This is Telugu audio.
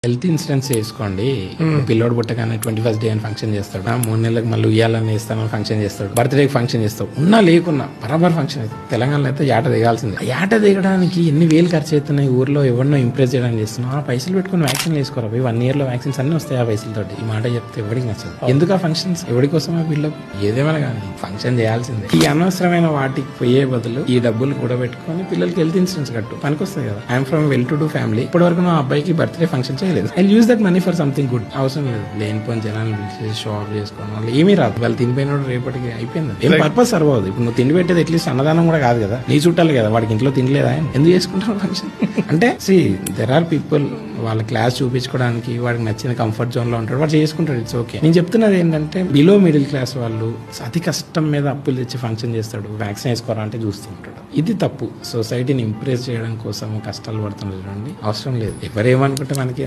హెల్త్ ఇన్సూరెన్స్ చేసుకోండి. పిల్లోడు పుట్టగానే 21st డే అని ఫంక్షన్ చేస్తాడు, 3 నెలలకు మళ్ళీ ఉయ్యాలని ఇస్తాను ఫంక్షన్ చేస్తాడు, బర్త్డే ఫంక్షన్ చేస్తావు, ఉన్నా లేకున్నా బరాబర్ ఫంక్షన్ అవుతుంది. తెలంగాణలో అయితే యాట దిగాల్సిందే. యాట దిగడానికి ఎన్ని వేలు ఖర్చు అవుతున్నాయి, ఊర్లో ఎవరినో ఇంప్రెస్ చేయడానికి చేస్తున్నావు. ఆ పైసలు పెట్టుకుని వ్యాక్సిన్ వేసుకోరా, 1 year లో వ్యాక్సిన్స్ అన్ని వస్తాయి ఆ పైసలతోటి. ఈ మాట చెప్తే ఎవరికి నచ్చదు. ఎందుకు ఆ ఫంక్షన్స్, ఎవరి కోసం ఆ పిల్లలు, ఏదేమైనా కానీ ఫంక్షన్ చేయాల్సిందే. ఈ అనవసరమైన వాటికి పోయే బదులు ఈ డబ్బులు కూడా పెట్టుకుని పిల్లలకి హెల్త్ ఇన్సూరెన్స్ కట్టు, పనికొస్తాయి కదా. I'm from well to do family, ఇప్పటి వరకు నా అబ్బాయికి బర్త్డే ఫంక్షన్ చేయలేదు. I use that money for something good. అవసరం లేదు లేనిపోని జనాలు పిలిచేసి షో ఆఫ్ చేసుకోవడం వల్ల ఏమీ రాదు. వాళ్ళు తినిపోయినప్పుడు రేపటికి అయిపోయింది. ఏం పర్పస్ సర్వ్ అవుతుంది. ఇప్పుడు నువ్వు తిండి పెట్టేది అట్లీస్ట్ అన్నదానం కూడా కాదు కదా, నీ చుట్టాలి కదా, వాడికి ఇంట్లో తినలేదా, ఎందుకు చేసుకుంటావు ఫంక్షన్ అంటే. దెర్ ఆర్ పీపుల్ వాళ్ళ క్లాస్ చూపించుకోవడానికి వాడికి నచ్చిన కంఫర్ట్ జోన్ లో ఉంటాడు, వాడు చేసుకుంటాడు, ఇట్స్ ఓకే. నేను చెప్తున్నది ఏంటంటే బిలో మిడిల్ క్లాస్ వాళ్ళు అతి కష్టం మీద అప్పులు తెచ్చి ఫంక్షన్ చేస్తాడు, వ్యాక్సిన్ వేసుకోరా అంటే చూస్తూ ఉంటాడు. ఇది తప్పు. సొసైటీని ఇంప్రెస్ చేయడం కోసం కష్టాలు పడుతున్నారు చూడండి, అవసరం లేదు. ఎవరేమనుకుంటే మనకి